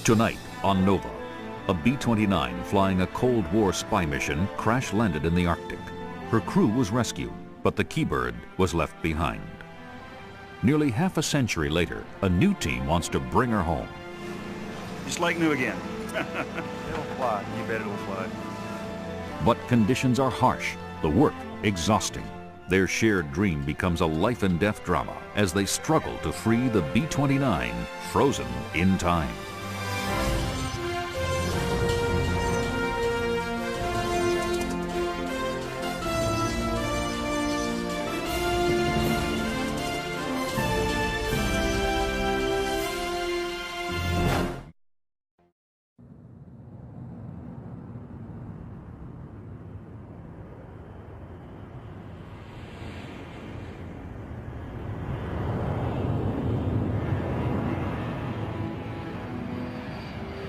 Tonight on Nova, a B-29 flying a Cold War spy mission crash-landed in the Arctic. Her crew was rescued, but the Keybird was left behind. Nearly half a century later, a new team wants to bring her home. Just like new again. It'll fly. You bet it'll fly. But conditions are harsh, the work exhausting. Their shared dream becomes a life and death drama as they struggle to free the B-29 frozen in time.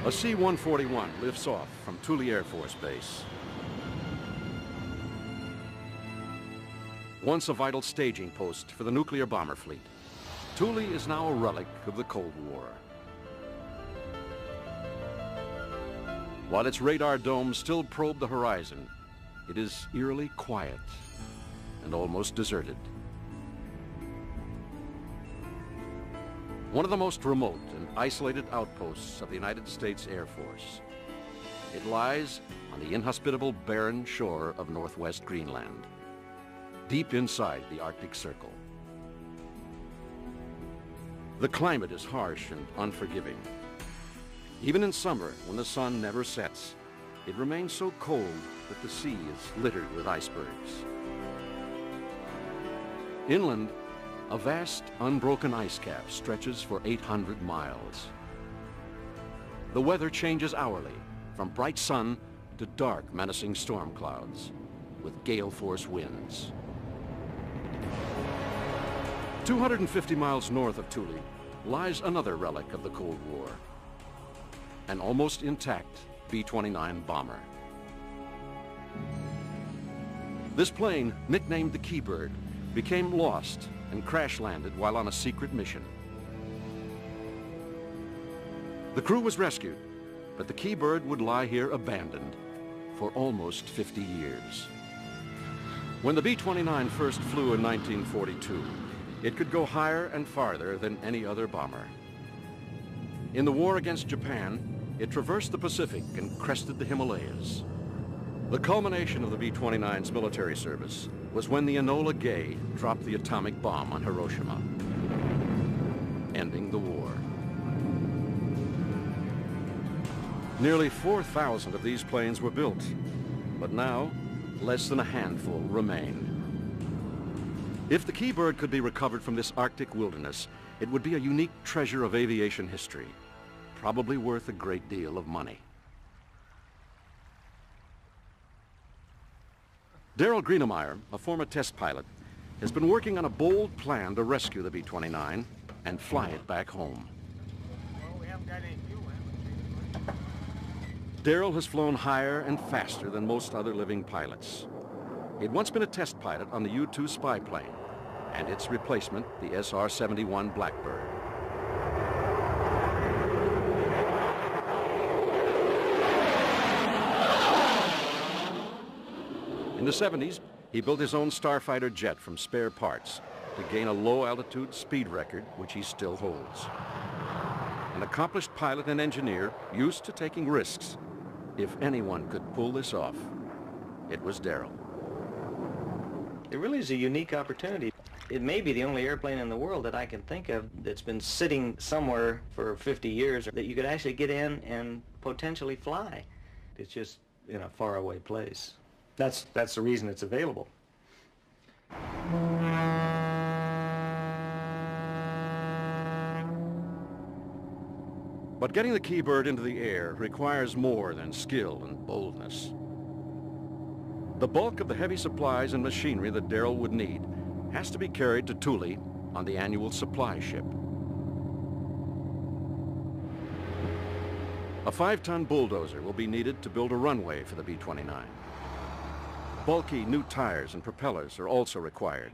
A C-141 lifts off from Thule Air Force Base. Once a vital staging post for the nuclear bomber fleet, Thule is now a relic of the Cold War. While its radar domes still probe the horizon, it is eerily quiet and almost deserted. One of the most remote and isolated outposts of the United States Air Force. It lies on the inhospitable barren shore of northwest Greenland, deep inside the Arctic Circle. The climate is harsh and unforgiving. Even in summer, when the sun never sets, it remains so cold that the sea is littered with icebergs. Inland, a vast, unbroken ice cap stretches for 800 miles. The weather changes hourly, from bright sun to dark, menacing storm clouds, with gale-force winds. 250 miles north of Thule lies another relic of the Cold War, an almost intact B-29 bomber. This plane, nicknamed the Keybird, became lost and crash-landed while on a secret mission. The crew was rescued, but the Keybird would lie here abandoned for almost 50 years. When the B-29 first flew in 1942, it could go higher and farther than any other bomber. In the war against Japan, it traversed the Pacific and crested the Himalayas. The culmination of the B-29's military service was when the Enola Gay dropped the atomic bomb on Hiroshima, ending the war. Nearly 4,000 of these planes were built, but now less than a handful remain. If the Keybird could be recovered from this Arctic wilderness, it would be a unique treasure of aviation history, probably worth a great deal of money. ⴁ a former test pilot, has been working on a bold plan to rescue the B-29 and fly it back home. Well, we haven't got any fuel, have we? Daryl has flown higher and faster than most other living pilots. He'd once been a test pilot on the U-2 spy plane and its replacement, the SR-71 Blackbird. In the 70s, he built his own starfighter jet from spare parts to gain a low-altitude speed record, which he still holds. An accomplished pilot and engineer used to taking risks. If anyone could pull this off, it was Daryl. It really is a unique opportunity. It may be the only airplane in the world that I can think of that's been sitting somewhere for 50 years that you could actually get in and potentially fly. It's just in a faraway place. That's the reason it's available. But getting the Keybird into the air requires more than skill and boldness. The bulk of the heavy supplies and machinery that Daryl would need has to be carried to Thule on the annual supply ship. A 5-ton bulldozer will be needed to build a runway for the B-29. Bulky new tires and propellers are also required,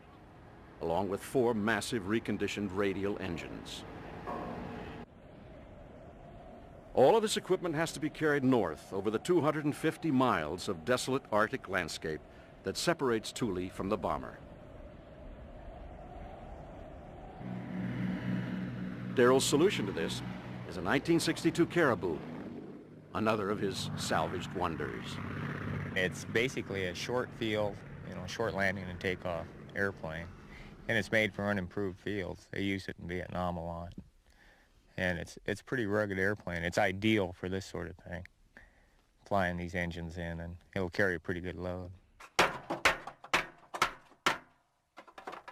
along with 4 massive reconditioned radial engines. All of this equipment has to be carried north over the 250 miles of desolate Arctic landscape that separates Thule from the bomber. Darrell's solution to this is a 1962 Caribou, another of his salvaged wonders. It's basically a short field, short landing and takeoff airplane, and it's made for unimproved fields. They used it in Vietnam a lot, and it's a pretty rugged airplane. It's ideal for this sort of thing, flying these engines in, and it'll carry a pretty good load.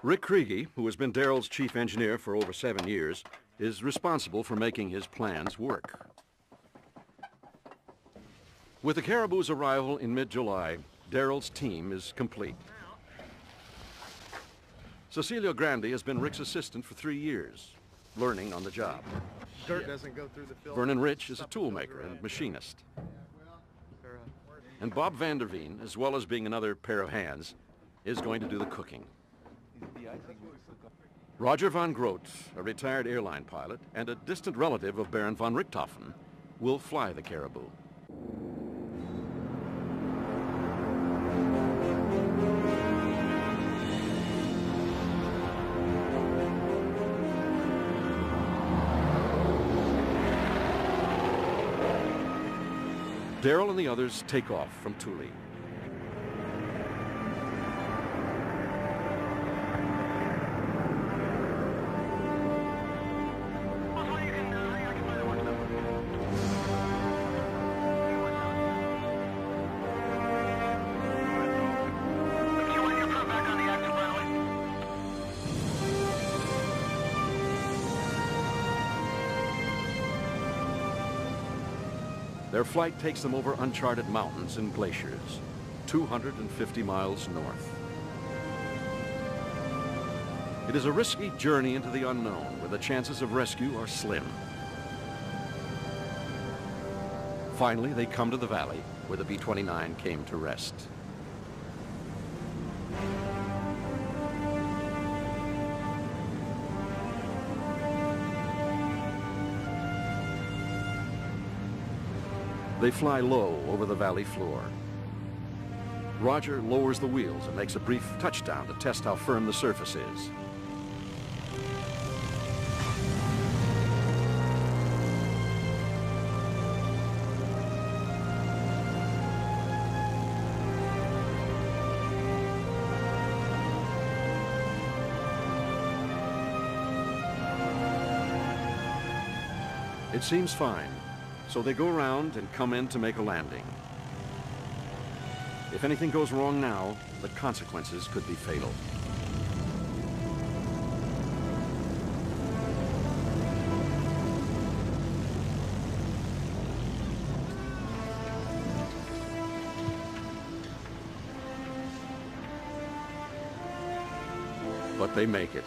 Rick Kriege, who has been Darrell's chief engineer for over 7 years, is responsible for making his plans work. With the Caribou's arrival in mid-July, Darrell's team is complete. Cecilio Grandi has been Rick's assistant for 3 years, learning on the job. Dirt doesn't go through the filter. Vernon Rich is a toolmaker and machinist. And Bob Vanderveen, as well as being another pair of hands, is going to do the cooking. Roger von Groot, a retired airline pilot and a distant relative of Baron von Richthofen, will fly the Caribou. Darrell and the others take off from Thule. Their flight takes them over uncharted mountains and glaciers, 250 miles north. It is a risky journey into the unknown, where the chances of rescue are slim. Finally, they come to the valley where the B-29 came to rest. They fly low over the valley floor. Roger lowers the wheels and makes a brief touchdown to test how firm the surface is. It seems fine. So they go around and come in to make a landing. If anything goes wrong now, the consequences could be fatal. But they make it.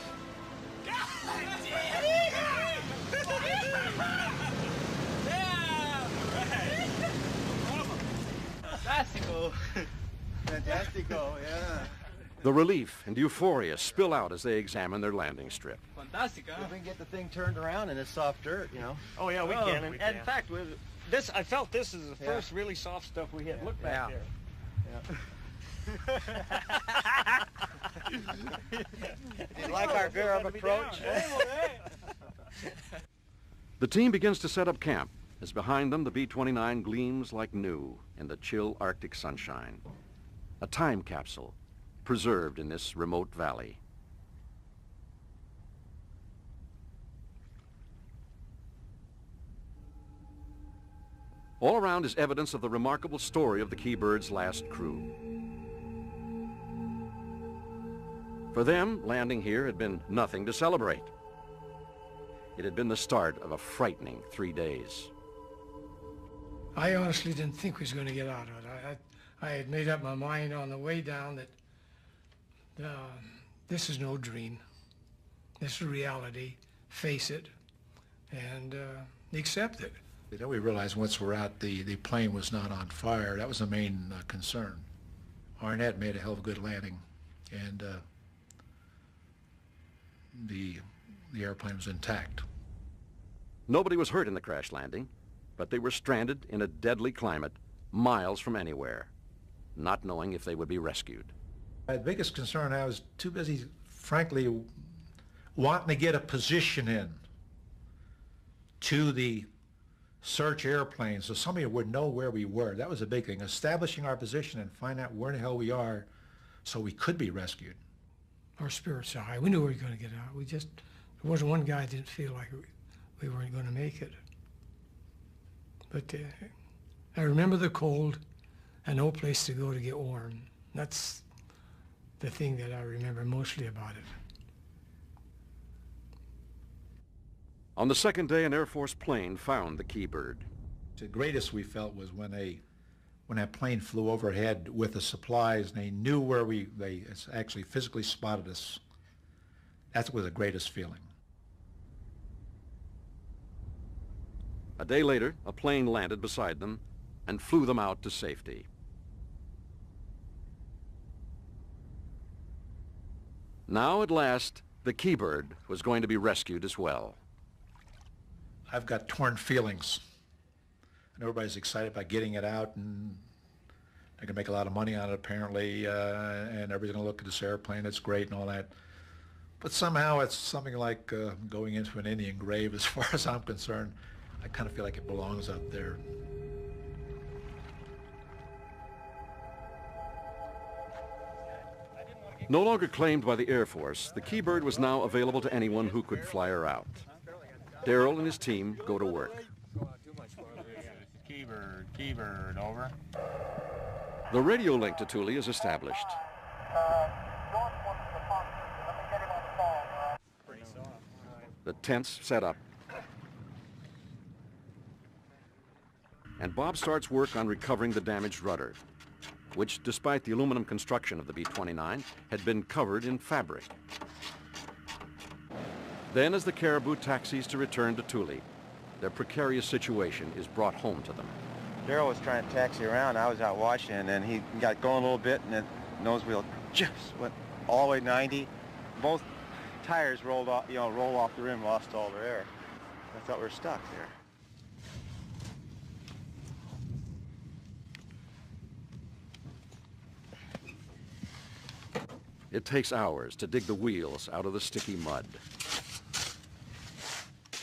Fantastico, yeah. The relief and euphoria spill out as they examine their landing strip. Fantastic, huh? If we can get the thing turned around in this soft dirt, Oh yeah, we can. And in fact, with this, I felt this is the first really soft stuff we had. Look back there. You like our Arab approach? The team begins to set up camp as behind them the B-29 gleams like new in the chill Arctic sunshine. A time capsule preserved in this remote valley. All around is evidence of the remarkable story of the Keybird's last crew. For them, landing here had been nothing to celebrate. It had been the start of a frightening 3 days. I honestly didn't think we was going to get out of it. I had made up my mind on the way down that this is no dream. This is reality. Face it and accept it. Then we realized once we're out, the plane was not on fire. That was the main concern. Arnett made a hell of a good landing, and the airplane was intact. Nobody was hurt in the crash landing, but they were stranded in a deadly climate miles from anywhere, not knowing if they would be rescued. My biggest concern, I was too busy, frankly, wanting to get a position in to the search airplane so somebody would know where we were. That was a big thing, establishing our position and find out where the hell we are so we could be rescued. Our spirits are high. We knew we were going to get out. There wasn't one guy that didn't feel like we weren't going to make it. But I remember the cold and no place to go to get warm. That's the thing that I remember mostly about it. On the second day, an Air Force plane found the Ķībird. The greatest we felt was when that plane flew overhead with the supplies and they knew where they actually physically spotted us. That was the greatest feeling. A day later, a plane landed beside them and flew them out to safety. Now, at last, the Ķībird was going to be rescued as well. I've got torn feelings. And everybody's excited about getting it out, and they're going to make a lot of money on it, apparently, and everybody's going to look at this airplane. It's great and all that. But somehow it's something like going into an Indian grave as far as I'm concerned. I kind of feel like it belongs out there. No longer claimed by the Air Force, the Ķībird was now available to anyone who could fly her out. Darrell and his team go to work. Ķībird, over. The radio link to Thule is established. The tents set up. And Bob starts work on recovering the damaged rudder, which, despite the aluminum construction of the B-29, had been covered in fabric. Then, as the Caribou taxis to return to Thule, their precarious situation is brought home to them. Darrell was trying to taxi around. I was out watching, and then he got going a little bit, and the nose wheel just went all the way 90. Both tires rolled off, rolled off the rim, lost all their air. I thought we were stuck there. It takes hours to dig the wheels out of the sticky mud.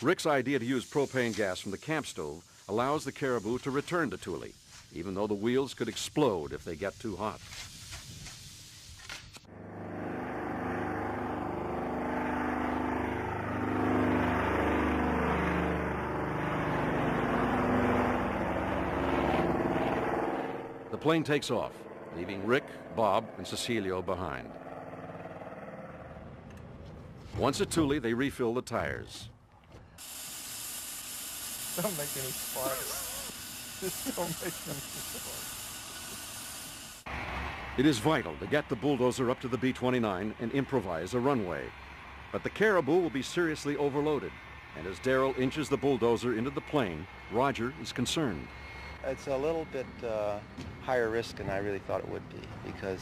Rick's idea to use propane gas from the camp stove allows the Caribou to return to Thule, even though the wheels could explode if they get too hot. The plane takes off, leaving Rick, Bob, and Cecilio behind. Once at Thule, they refill the tires. Don't make any sparks. Just don't make any sparks. It is vital to get the bulldozer up to the B-29 and improvise a runway. But the Caribou will be seriously overloaded, and as Darrell inches the bulldozer into the plane, Roger is concerned. It's a little bit higher risk than I really thought it would be, because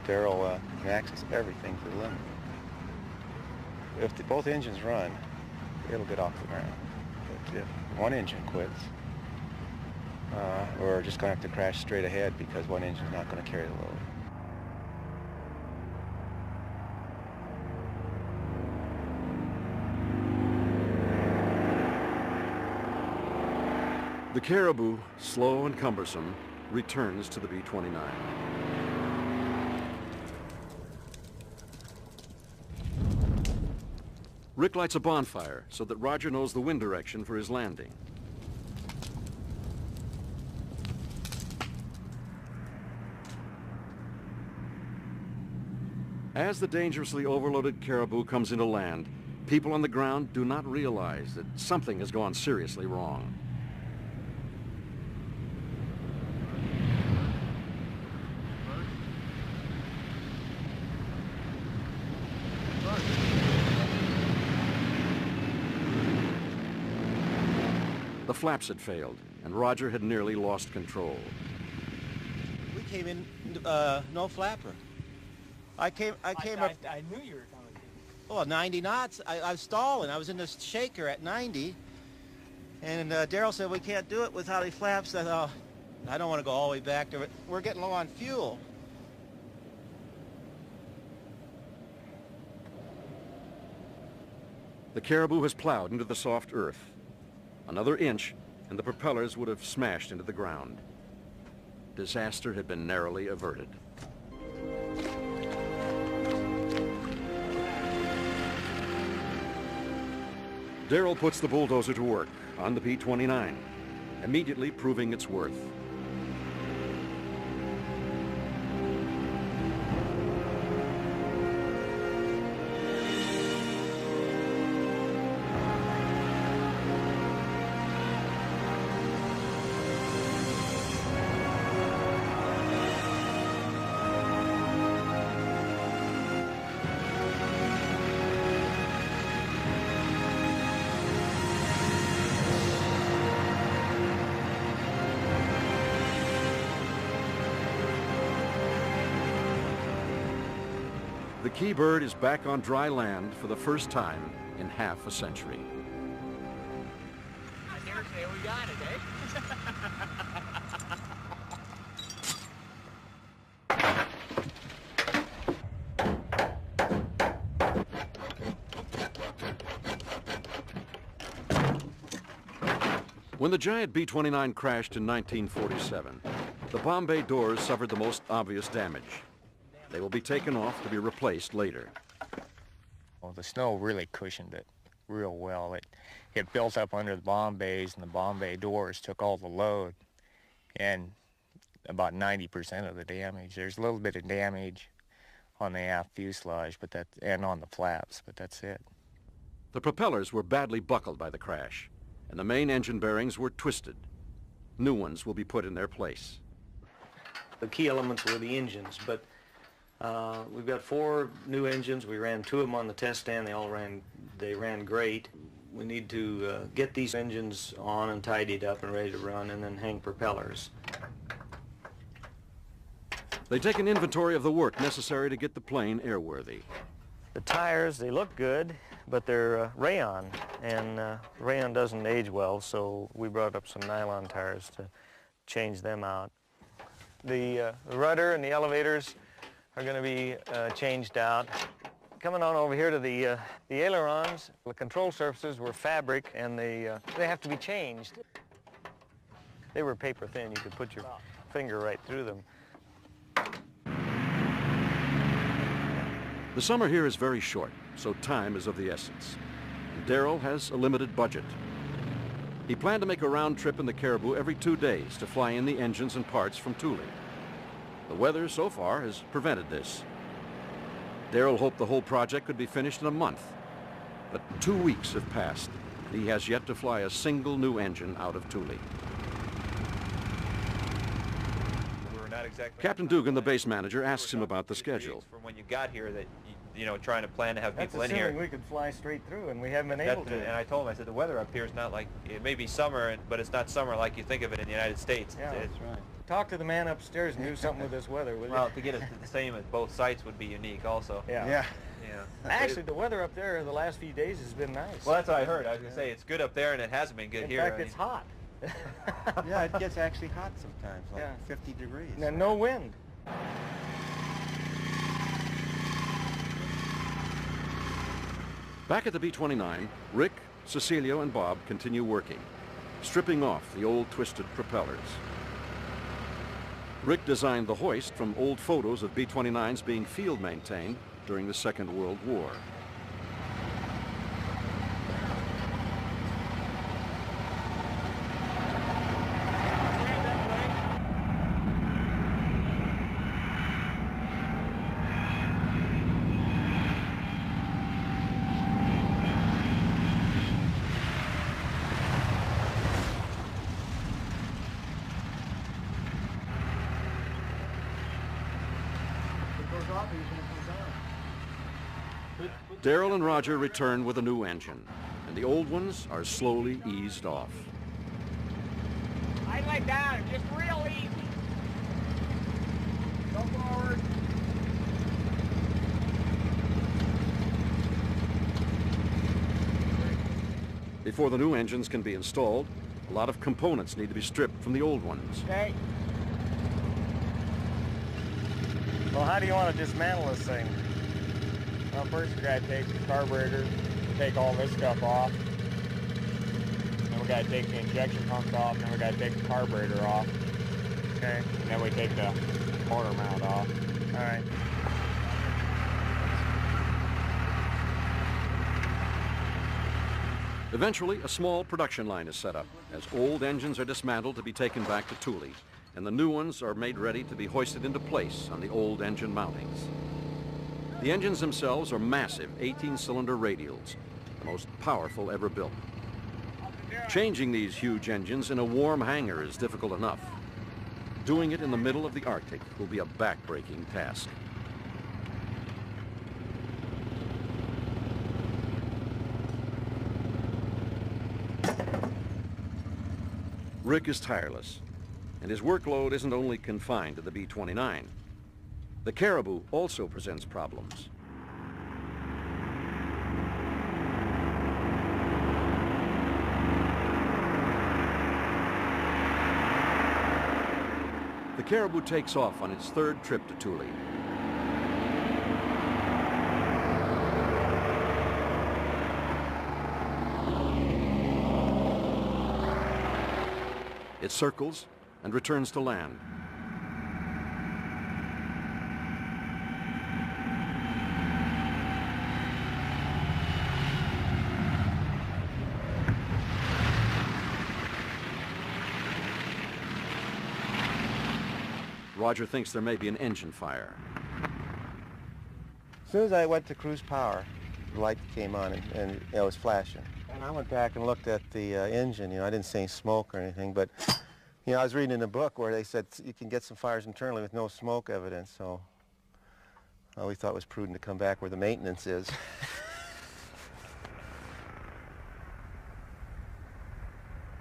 Darrell can access everything to the limit. If both engines run, it'll get off the ground. But if one engine quits, we're just going to have to crash straight ahead because one engine's not going to carry the load. The Caribou, slow and cumbersome, returns to the B-29. Rick lights a bonfire so that Roger knows the wind direction for his landing. As the dangerously overloaded Caribou comes into land, people on the ground do not realize that something has gone seriously wrong. The flaps had failed, and Roger had nearly lost control. We came in no flapper. I came up. I knew you were coming. Oh, 90 knots. I was stalling. I was in the shaker at 90, And Darrell said, we can't do it without the flaps. I thought, I don't want to go all the way back to it. We're getting low on fuel. The Caribou has plowed into the soft earth. Another inch, and the propellers would have smashed into the ground. Disaster had been narrowly averted. Darrell puts the bulldozer to work on the B-29, immediately proving its worth. The Keybird is back on dry land for the first time in half a century. I dare say we got it, eh? When the giant B-29 crashed in 1947, the bomb bay doors suffered the most obvious damage. They will be taken off to be replaced later. Well, the snow really cushioned it real well. It built up under the bomb bays, and the bomb bay doors took all the load, and about 90% of the damage. There's a little bit of damage on the aft fuselage, and on the flaps, but that's it. The propellers were badly buckled by the crash, and the main engine bearings were twisted. New ones will be put in their place. The key elements were the engines, but we've got 4 new engines. We ran 2 of them on the test stand. They ran great. We need to get these engines on and tidied up and ready to run, and then hang propellers. They take an inventory of the work necessary to get the plane airworthy. The tires, they look good, but they're rayon, and rayon doesn't age well, so we brought up some nylon tires to change them out. The rudder and the elevators are going to be changed out. Coming on over here to the ailerons, the control surfaces were fabric, and they have to be changed. They were paper thin. You could put your finger right through them. The summer here is very short, so time is of the essence. And Darrell has a limited budget. He planned to make a round trip in the Caribou every 2 days to fly in the engines and parts from Thule. The weather so far has prevented this. Darrell hoped the whole project could be finished in a month, but 2 weeks have passed. He has yet to fly a single new engine out of Thule. Captain Dugan, the base manager, asks him about the schedule. From when you got here, that you know, trying to plan to have people in here. That's assuming we could fly straight through, and we haven't been able to. And I told him, I said, the weather up here is not like, it may be summer, but it's not summer like you think of it in the United States. Yeah, that's right. Talk to the man upstairs and do something with this weather, will you? Well, to get it the same at both sites would be unique also. Yeah. Yeah. Yeah. Actually, the weather up there the last few days has been nice. Well, that's what I heard. I was going to say, it's good up there, and it hasn't been good here. In fact, it's hot. Yeah, it gets actually hot sometimes, like Yeah. 50 degrees. And no wind. Back at the B-29, Rick, Cecilio, and Bob continue working, stripping off the old twisted propellers. Rick designed the hoist from old photos of B-29s being field maintained during the Second World War. Darrell and Roger return with a new engine, and the old ones are slowly eased off. I lay down, just real easy. Go forward. Before the new engines can be installed, a lot of components need to be stripped from the old ones. Okay. Well, how do you want to dismantle this thing? Well, first we got to take the carburetor, take all this stuff off. Then we got to take the injection pumps off, and then we got to take the carburetor off. Okay. And then we take the motor mount off. All right. Eventually, a small production line is set up as old engines are dismantled to be taken back to Thule, and the new ones are made ready to be hoisted into place on the old engine mountings. The engines themselves are massive 18-cylinder radials, the most powerful ever built. Changing these huge engines in a warm hangar is difficult enough. Doing it in the middle of the Arctic will be a back-breaking task. Rick is tireless, and his workload isn't only confined to the B-29. The Caribou also presents problems. The Caribou takes off on its third trip to Thule. It circles and returns to land. Roger thinks there may be an engine fire. As soon as I went to cruise power, the light came on and it was flashing. And I went back and looked at the engine. I didn't see any smoke or anything, but I was reading in a book where they said you can get some fires internally with no smoke evidence, so we thought it was prudent to come back where the maintenance is.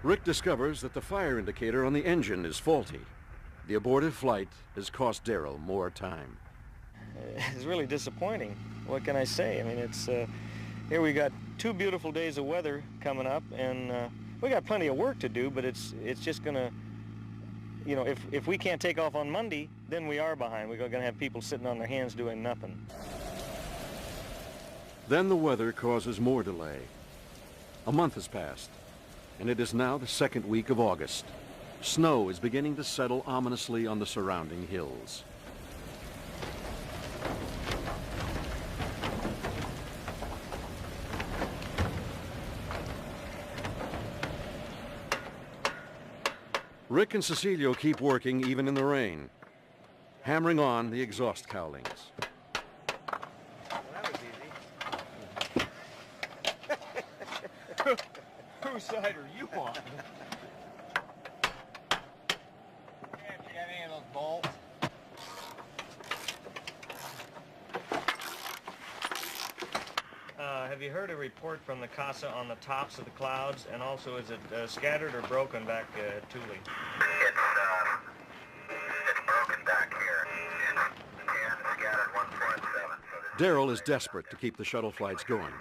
Rick discovers that the fire indicator on the engine is faulty. The abortive flight has cost Darrell more time. It's really disappointing. What can I say? I mean, it's here we got 2 beautiful days of weather coming up, and we got plenty of work to do, but it's just gonna, if we can't take off on Monday, then we are behind. We're gonna have people sitting on their hands doing nothing. Then the weather causes more delay. A month has passed, and it is now the second week of August. Snow is beginning to settle ominously on the surrounding hills. Rick and Cecilio keep working even in the rain, hammering on the exhaust cowlings. Well, that was easy. Whose side are you on? Can't you get any of those bolts? Have you heard a report from the CASA on the tops of the clouds, and also is it scattered or broken back at Thule? It's broken back here. And scattered 1.7. Darrell is desperate to keep the shuttle flights going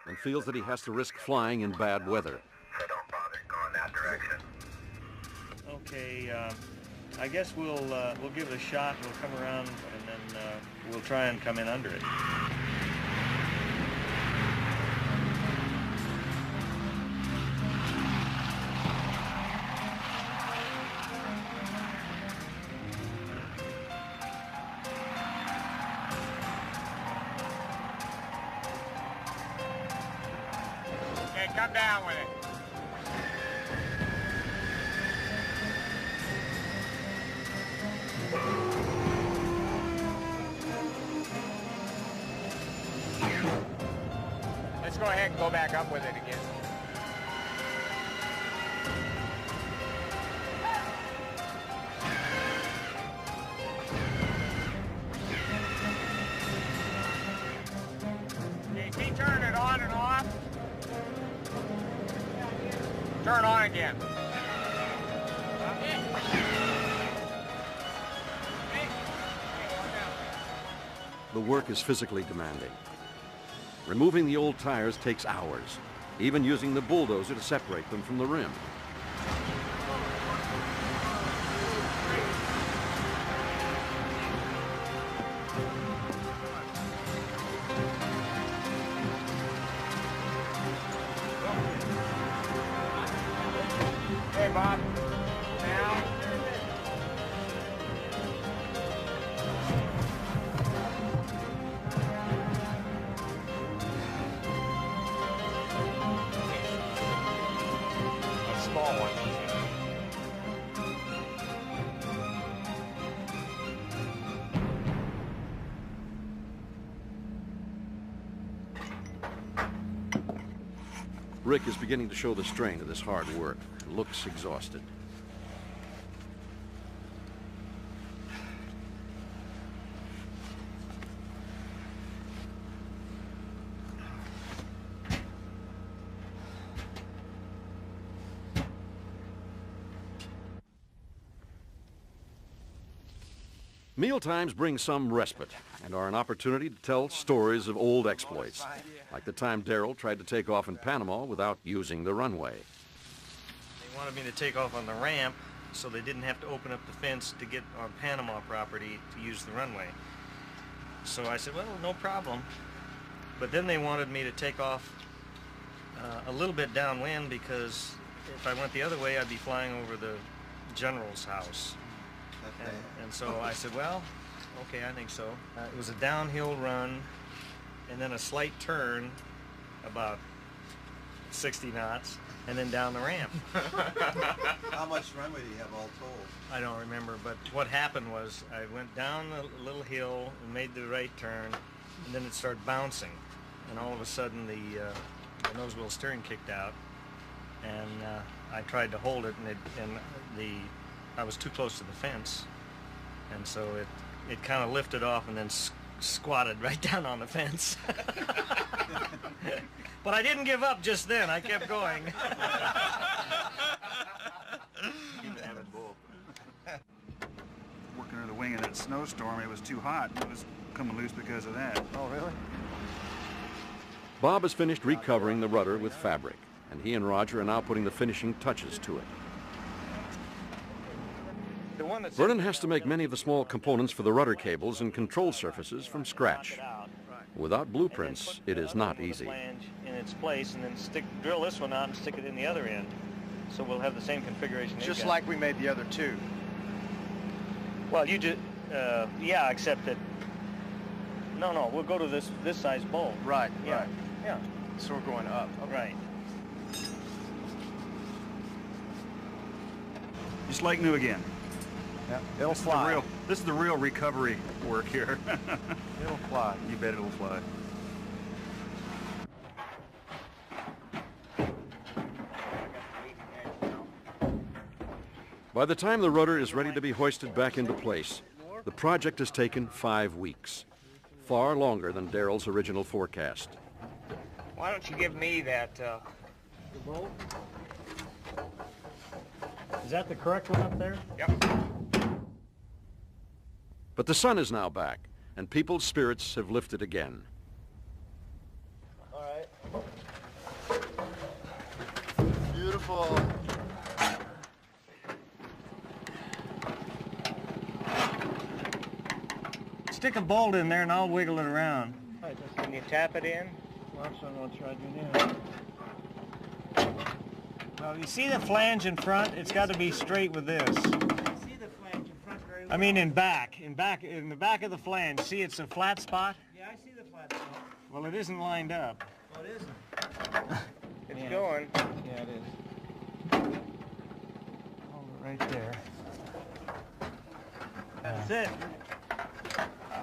and feels that he has to risk flying in bad weather. So don't bother going that direction. Okay, I guess we'll give it a shot. We'll come around and then we'll try and come in under it. Okay, come down with it. Let's go ahead and go back up with it again. Okay, can you turn it on and off? Turn on again. The work is physically demanding. Removing the old tires takes hours, even using the bulldozer to separate them from the rim. Hey, Bob. Now. A small one. Rick is beginning to show the strain of this hard work. Looks exhausted. Mealtimes bring some respite and are an opportunity to tell stories of old exploits, like the time Darrell tried to take off in Panama without using the runway. They wanted me to take off on the ramp so they didn't have to open up the fence to get on Panama property to use the runway. So I said, well, no problem. But then they wanted me to take off a little bit downwind because if I went the other way, I'd be flying over the general's house. And so I said, well, okay, I think so. It was a downhill run and then a slight turn, about 60 knots, and then down the ramp. How much runway do you have all told? I don't remember, but what happened was I went down a little hill and made the right turn, and then it started bouncing. And all of a sudden the nose wheel steering kicked out, and I tried to hold it, and I was too close to the fence, and so it kind of lifted off and then squatted right down on the fence. But I didn't give up just then. I kept going. Working under the wing in that snowstorm, it was too hot. It was coming loose because of that. Oh, really? Bob has finished recovering the rudder with fabric, and he and Roger are now putting the finishing touches to it. Vernon has to make many of the small components for the rudder cables and control surfaces from scratch. Without blueprints, it is not easy. In its place, and then drill this one out and stick it in the other end, so we'll have the same configuration. Just like we made the other two. Well, you just yeah, except that. No, we'll go to this size bolt. Right. Yeah. Right. Yeah. So we're going up. Okay. Right. Just like new again. Yeah. It'll fly. This is the real recovery work here. It'll fly. You bet it'll fly. By the time the rudder is ready to be hoisted back into place, the project has taken 5 weeks, far longer than Darrell's original forecast. Why don't you give me that, bolt? Is that the correct one up there? Yep. But the sun is now back, and people's spirits have lifted again. All right. Beautiful. Stick a bolt in there and I'll wiggle it around. Can you tap it in? Well, that's what I'll try to do now. Well, you see the flange in front? It's got to be straight with this. I see the flange in front very well. I mean in the back of the flange. See, it's a flat spot? Yeah, I see the flat spot. Well, it isn't lined up. Oh, it isn't. It's going. Yeah, it is. Hold it right there. That's it.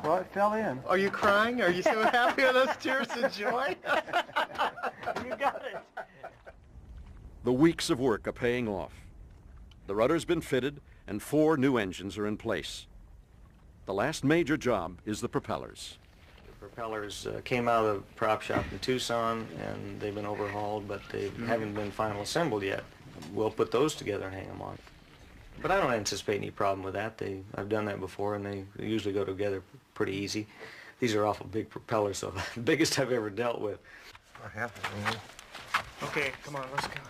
Well, it fell in. Are you crying? Are you so happy with those tears of joy? You got it. The weeks of work are paying off. The rudder's been fitted, and 4 new engines are in place. The last major job is the propellers. The propellers came out of the prop shop in Tucson, and they've been overhauled, but they haven't been final assembled yet. We'll put those together and hang them on. But I don't anticipate any problem with that. I've done that before, and they usually go together pretty easy. These are awful big propellers, so the biggest I've ever dealt with. What happened? Okay, come on, let's go.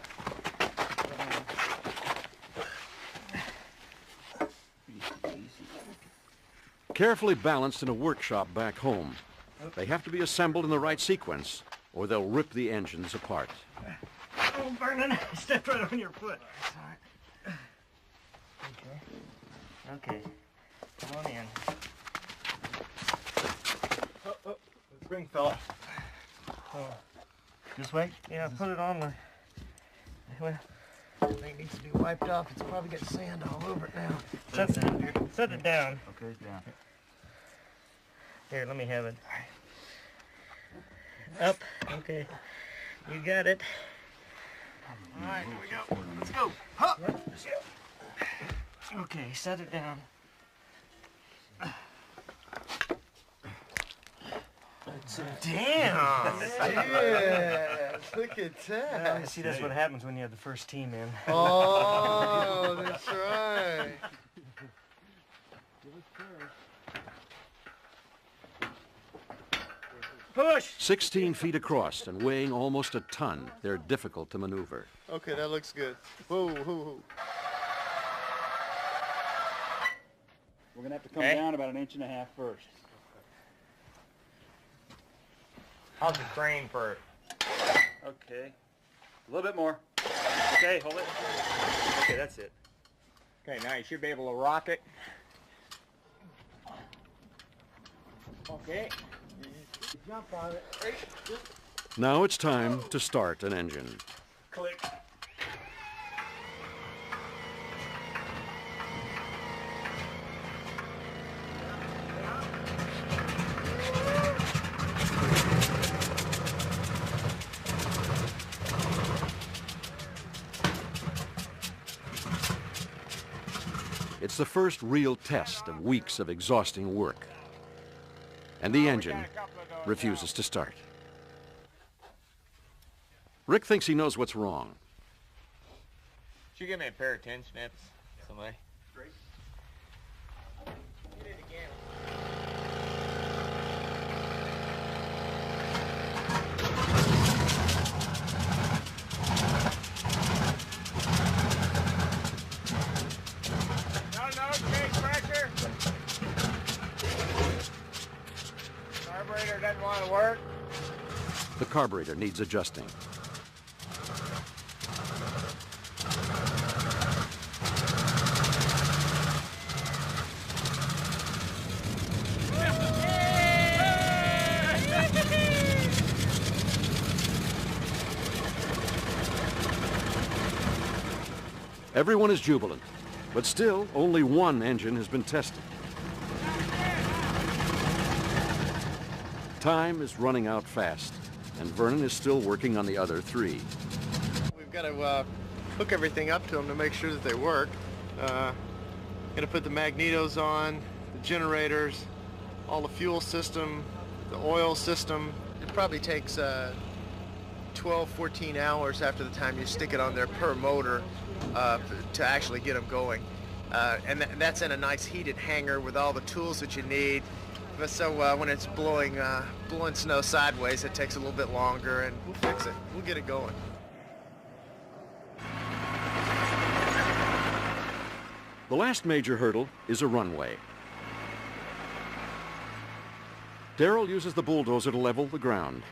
Carefully balanced in a workshop back home, they have to be assembled in the right sequence, or they'll rip the engines apart. Oh, Vernon, I stepped right on your foot. Sorry. Okay. Okay. Come on in. Oh, spring fella. Oh. This way? Yeah, put it on the... Well, I think it needs to be wiped off. It's probably got sand all over it now. Set it down. Okay, it's down. Here, let me have it. Up. Okay. You got it. All right, here we go. Let's go. Huh. Okay, set it down. Damn! Yeah, look at that. Well, see, that's what happens when you have the first team in. Oh, that's right. Push! 16 feet across and weighing almost a ton, they're difficult to maneuver. Okay, that looks good. Whoa, whoa, whoa. We're gonna have to come down about 1.5 inches first. How's the crane for it? Okay. A little bit more. Okay, hold it. Okay, that's it. Okay, now you should be able to rock it. Okay. Jump on it. Now it's time to start an engine. Click. It's the first real test of weeks of exhausting work. And the engine refuses to start. Rick thinks he knows what's wrong. Should you give me a pair of 10 snips, somebody? Great. Get it again. No, change pressure. Carburetor doesn't want to work. The carburetor needs adjusting. Everyone is jubilant, but still only one engine has been tested. Time is running out fast, and Vernon is still working on the other three. We've got to hook everything up to them to make sure that they work. Got to put the magnetos on, the generators, all the fuel system, the oil system. It probably takes 12, 14 hours after the time you stick it on there per motor to actually get them going. And that's in a nice heated hangar with all the tools that you need. But so when it's blowing snow sideways, it takes a little bit longer, and we'll fix it. We'll get it going. The last major hurdle is a runway. Darrell uses the bulldozer to level the ground,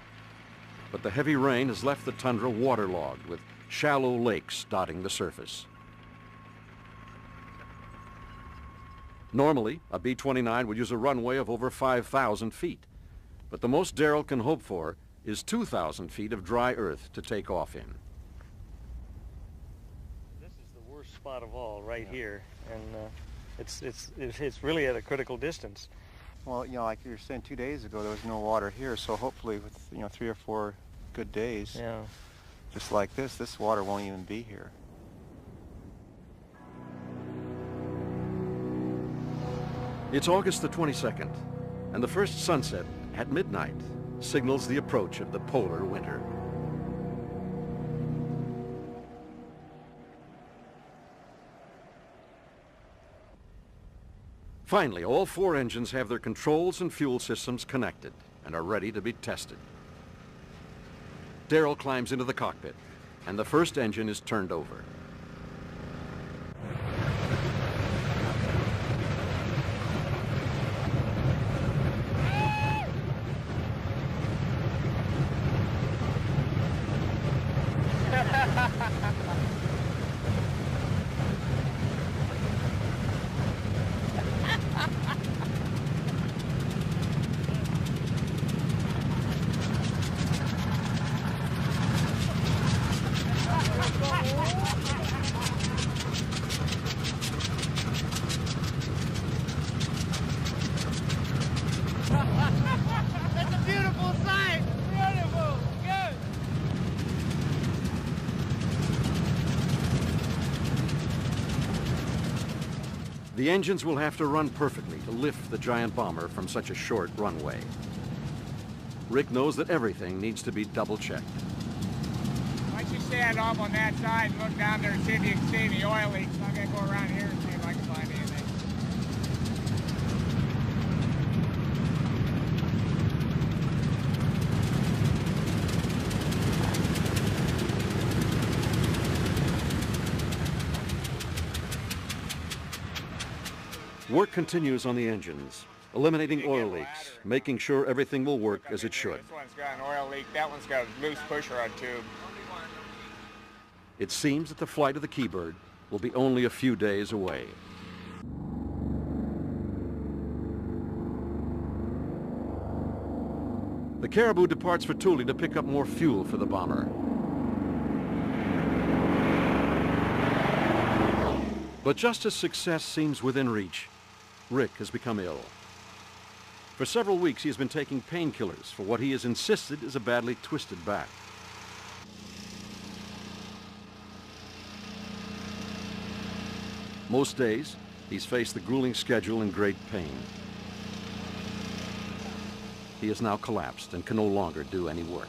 but the heavy rain has left the tundra waterlogged with shallow lakes dotting the surface. Normally, a B-29 would use a runway of over 5,000 feet, but the most Darrell can hope for is 2,000 feet of dry earth to take off in. This is the worst spot of all, right here, and it's really at a critical distance. Well, you know, like you were saying 2 days ago, there was no water here, so hopefully with, 3 or 4 good days, Yeah. just like this water won't even be here. It's August the 22nd, and the first sunset at midnight signals the approach of the polar winter. Finally, all 4 engines have their controls and fuel systems connected and are ready to be tested. Darrell climbs into the cockpit and the first engine is turned over. That's a beautiful sight. Beautiful. Good. The engines will have to run perfectly to lift the giant bomber from such a short runway. Rick knows that everything needs to be double-checked. Once you stand off on that side and look down there and see if you can see any oil leaks, I'm going to go around here and see if I can find anything. Work continues on the engines, eliminating oil leaks, making sure everything will work as it should. This one's got an oil leak, that one's got a loose pusher on tube. It seems that the flight of the Keybird will be only a few days away. The Caribou departs for Thule to pick up more fuel for the bomber. But just as success seems within reach, Rick has become ill. For several weeks, he has been taking painkillers for what he has insisted is a badly twisted back. Most days, he's faced the grueling schedule in great pain. He has now collapsed and can no longer do any work.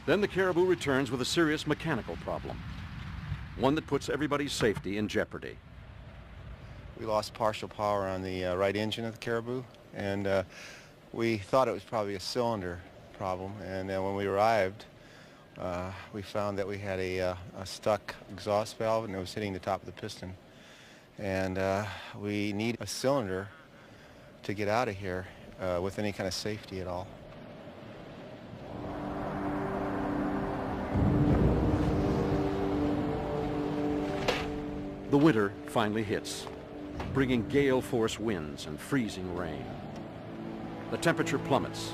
Then the Caribou returns with a serious mechanical problem, one that puts everybody's safety in jeopardy. We lost partial power on the right engine of the Caribou, and we thought it was probably a cylinder problem, and then when we arrived, we found that we had a stuck exhaust valve and it was hitting the top of the piston. And we need a cylinder to get out of here with any kind of safety at all. The winter finally hits, bringing gale-force winds and freezing rain. The temperature plummets.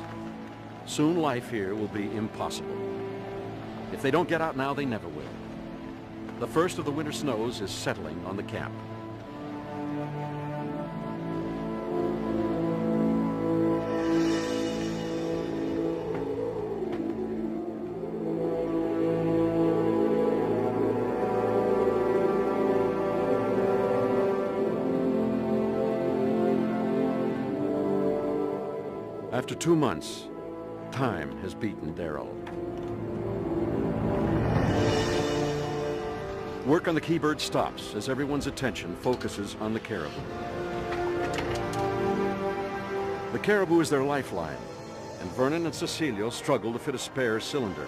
Soon life here will be impossible. If they don't get out now, they never will. The first of the winter snows is settling on the cap. After 2 months, time has beaten Darrell. Work on the Keybird stops as everyone's attention focuses on the Caribou. The Caribou is their lifeline, and Vernon and Cecilio struggle to fit a spare cylinder.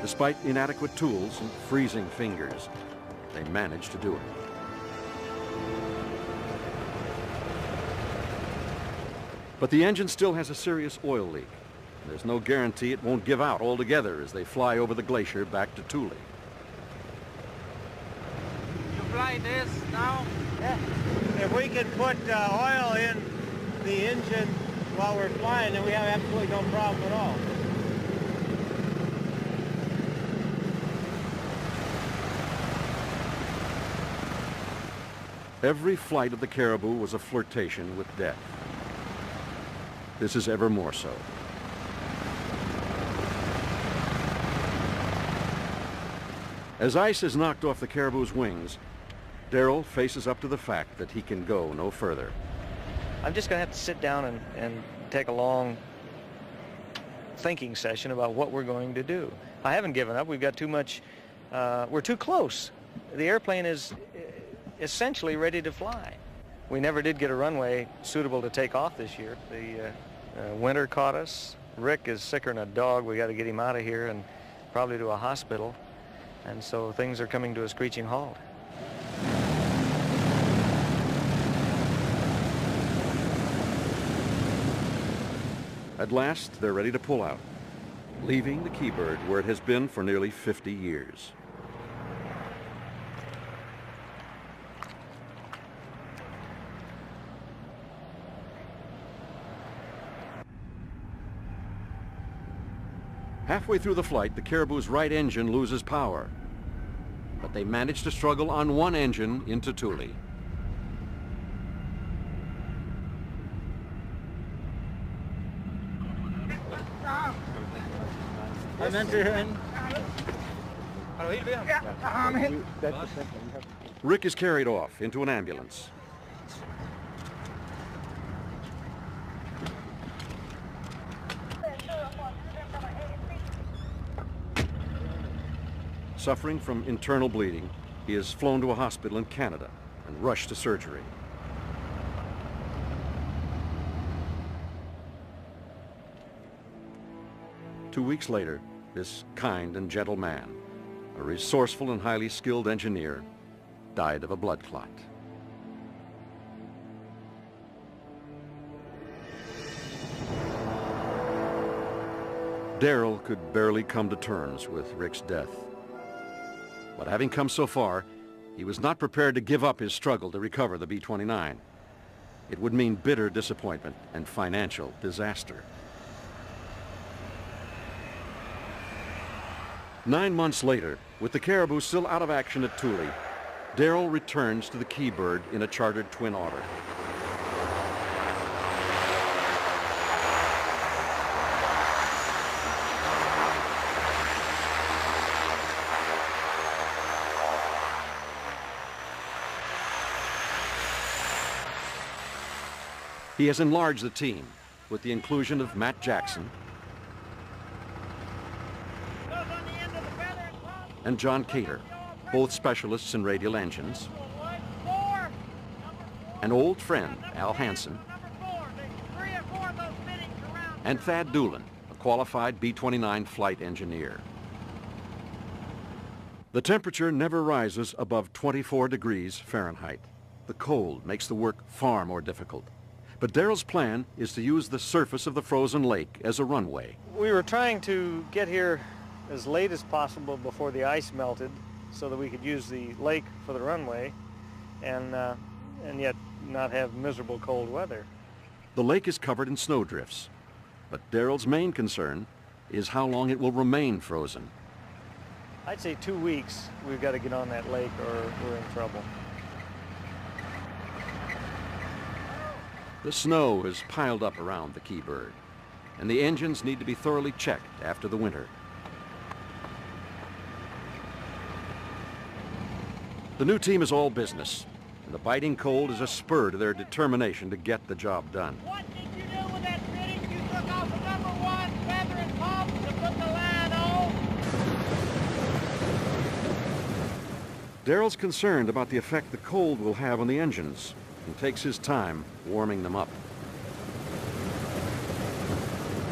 Despite inadequate tools and freezing fingers, they manage to do it. But the engine still has a serious oil leak. There's no guarantee it won't give out altogether as they fly over the glacier back to Thule. You fly this now? Yeah. If we can put oil in the engine while we're flying, then we have absolutely no problem at all. Every flight of the Caribou was a flirtation with death. This is ever more so. As ice is knocked off the Caribou's wings, Darrell faces up to the fact that he can go no further. I'm just going to have to sit down and take a long thinking session about what we're going to do. I haven't given up. We've got too much, we're too close. The airplane is essentially ready to fly. We never did get a runway suitable to take off this year. The winter caught us. Rick is sicker than a dog. We got to get him out of here and probably to a hospital. And so things are coming to a screeching halt. At last, they're ready to pull out, leaving the Keybird where it has been for nearly 50 years. Halfway through the flight, the Caribou's right engine loses power, but they manage to struggle on one engine into Thule. Rick is carried off into an ambulance. Suffering from internal bleeding, he is flown to a hospital in Canada and rushed to surgery. Two weeks later, this kind and gentle man, a resourceful and highly skilled engineer, died of a blood clot. Darrell could barely come to terms with Rick's death. But having come so far, he was not prepared to give up his struggle to recover the B-29. It would mean bitter disappointment and financial disaster. 9 months later, with the Caribou still out of action at Thule, Darrell returns to the Keybird in a chartered twin otter. He has enlarged the team with the inclusion of Matt Jackson and John Cater, both specialists in radial engines, an old friend, Al Hansen, and Thad Doolin, a qualified B-29 flight engineer. The temperature never rises above 24 degrees Fahrenheit. The cold makes the work far more difficult. But Darrell's plan is to use the surface of the frozen lake as a runway. We were trying to get here as late as possible before the ice melted so that we could use the lake for the runway and yet not have miserable cold weather. The lake is covered in snowdrifts, but Darrell's main concern is how long it will remain frozen. I'd say 2 weeks we've got to get on that lake or we're in trouble. The snow has piled up around the Keybird, and the engines need to be thoroughly checked after the winter. The new team is all business, and the biting cold is a spur to their determination to get the job done. What did you do with that fitting? You took off the #1 feather and pump to put the line on. Darrell's concerned about the effect the cold will have on the engines and takes his time warming them up.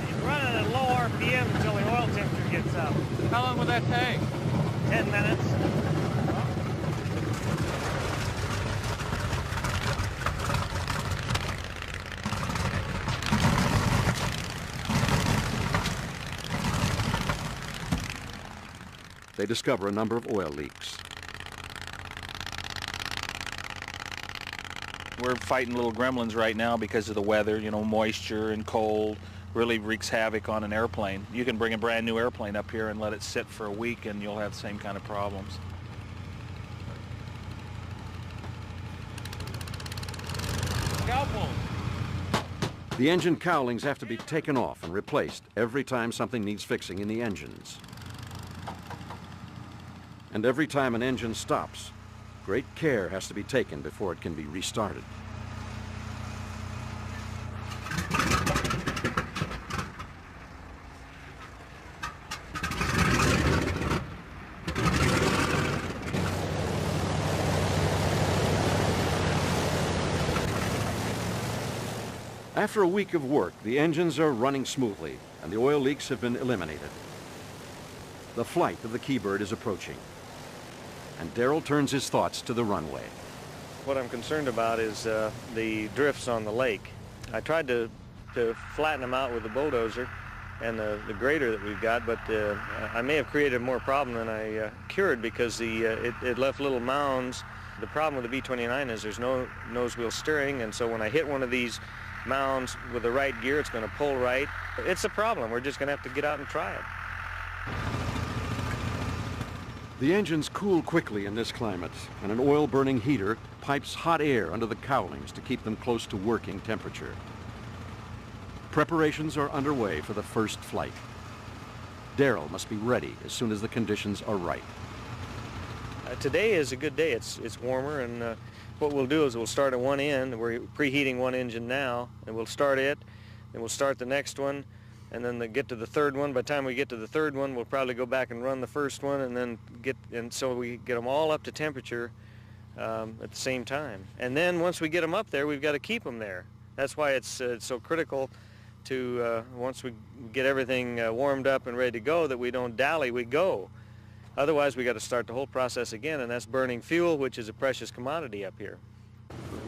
You run it at low RPM until the oil temperature gets up. How long will that take? 10 minutes. They discover a number of oil leaks. We're fighting little gremlins right now because of the weather, you know, moisture and cold really wreaks havoc on an airplane. You can bring a brand new airplane up here and let it sit for a week and you'll have the same kind of problems. The engine cowlings have to be taken off and replaced every time something needs fixing in the engines. And every time an engine stops, great care has to be taken before it can be restarted. After a week of work, the engines are running smoothly and the oil leaks have been eliminated. The flight of the Ķībird is approaching, and Darrell turns his thoughts to the runway. What I'm concerned about is the drifts on the lake. I tried to flatten them out with the bulldozer and the grader that we've got, but I may have created more problem than I cured because it left little mounds. The problem with the B-29 is there's no nose wheel steering, and so when I hit one of these mounds with the right gear, it's going to pull right. It's a problem. We're just going to have to get out and try it. The engines cool quickly in this climate, and an oil-burning heater pipes hot air under the cowlings to keep them close to working temperature. Preparations are underway for the first flight. Darrell must be ready as soon as the conditions are right. Today is a good day. It's warmer, and what we'll do is we'll start at one end. We're preheating one engine now, and we'll start it, and we'll start the next one, and then get to the third one. By the time we get to the third one, we'll probably go back and run the first one, and then so we get them all up to temperature at the same time. And then once we get them up there, we've got to keep them there. That's why it's so critical to once we get everything warmed up and ready to go, that we don't dally, we go. Otherwise, we got to start the whole process again, and that's burning fuel, which is a precious commodity up here.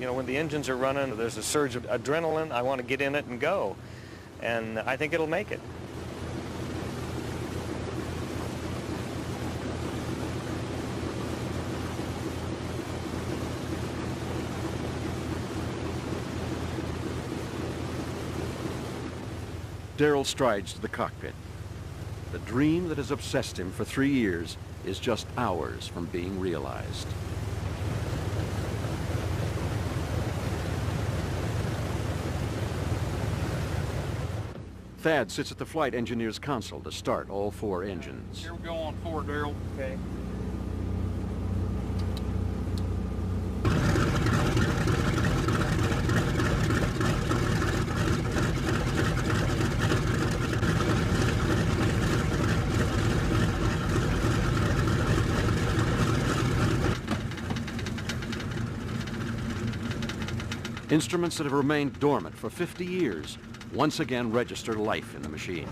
You know, when the engines are running, there's a surge of adrenaline. I want to get in it and go, and I think it'll make it. Darrell strides to the cockpit. The dream that has obsessed him for 3 years is just hours from being realized. Thad sits at the flight engineer's console to start all 4 engines. Here we go on 4, Darrell. Okay. Instruments that have remained dormant for 50 years once again register life in the machine.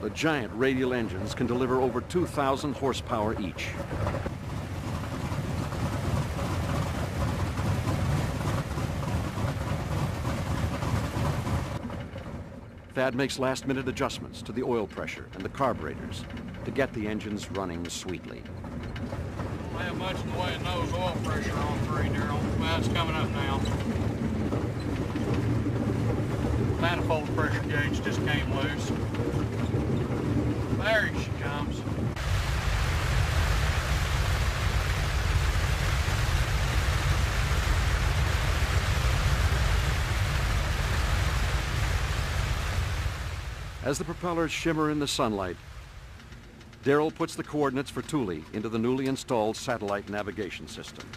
The giant radial engines can deliver over 2,000 horsepower each. Thad makes last-minute adjustments to the oil pressure and the carburetors to get the engines running sweetly. I have much in the way of nose oil pressure on 3, Darrell. Well, it's coming up now. Manifold pressure gauge just came loose. There she comes. As the propellers shimmer in the sunlight, Darrell puts the coordinates for Thule into the newly installed satellite navigation system.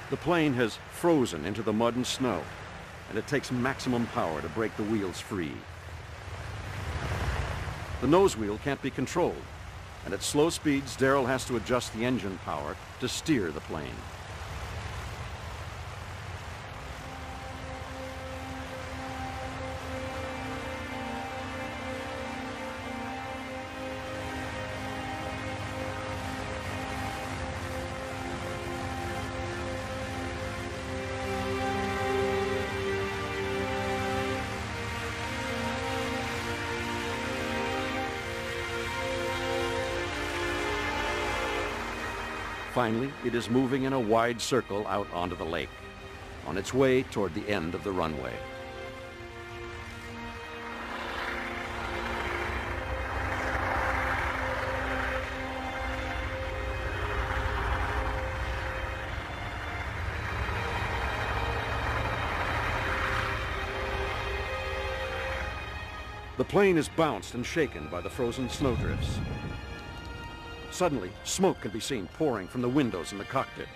The plane has frozen into the mud and snow, and it takes maximum power to break the wheels free. The nose wheel can't be controlled, and at slow speeds, Darrell has to adjust the engine power to steer the plane. Finally, it is moving in a wide circle out onto the lake, on its way toward the end of the runway. The plane is bounced and shaken by the frozen snowdrifts. Suddenly, smoke can be seen pouring from the windows in the cockpit.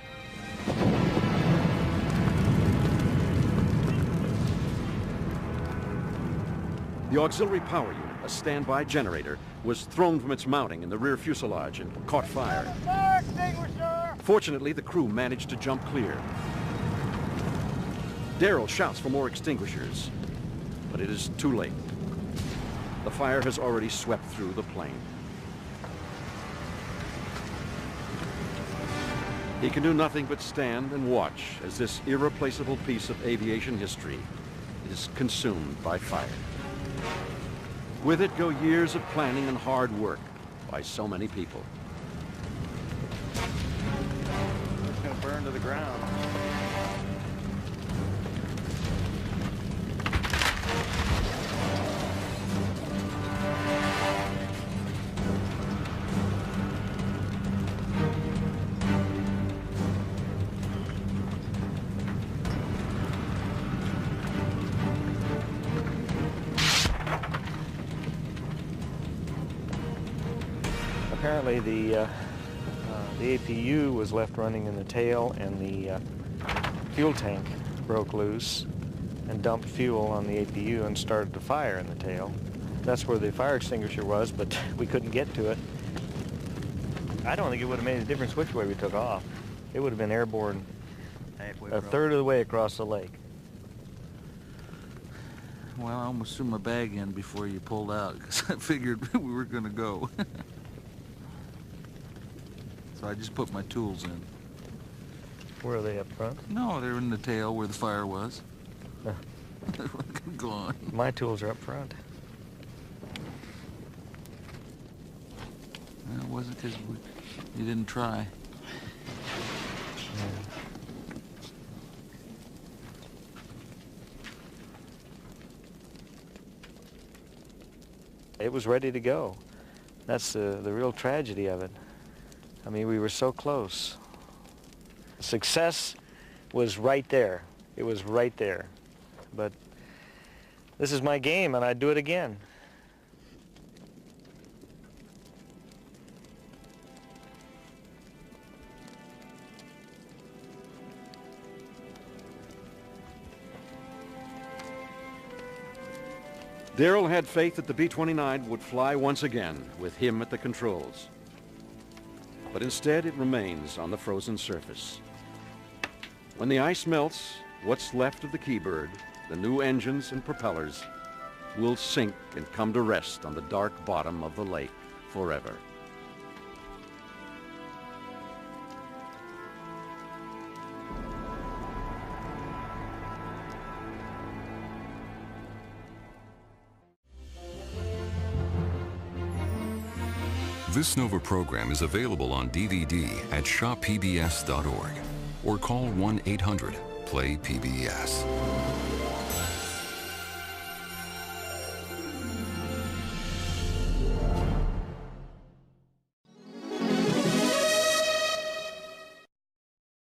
The auxiliary power unit, a standby generator, was thrown from its mounting in the rear fuselage and caught fire. Fire extinguisher! Fortunately, the crew managed to jump clear. Darrell shouts for more extinguishers, but it is too late. The fire has already swept through the plane. He can do nothing but stand and watch as this irreplaceable piece of aviation history is consumed by fire. With it go years of planning and hard work by so many people. It's going to burn to the ground. Apparently the APU was left running in the tail, and the fuel tank broke loose and dumped fuel on the APU and started to fire in the tail. That's where the fire extinguisher was, but we couldn't get to it. I don't think it would have made a difference which way we took off. It would have been airborne a third of the way across the lake. Well, I almost threw my bag in before you pulled out because I figured we were going to go. So I just put my tools in. Where are they, up front? No, they're in the tail where the fire was. Go on. My tools are up front. Well, it wasn't because you didn't try. It was ready to go. That's the real tragedy of it. I mean, we were so close. Success was right there. It was right there. But this is my game, and I'd do it again. Darrell had faith that the B-29 would fly once again with him at the controls. But instead it remains on the frozen surface. When the ice melts, what's left of the Keybird, the new engines and propellers, will sink and come to rest on the dark bottom of the lake forever. This NOVA program is available on DVD at shoppbs.org or call 1-800-PLAY-PBS.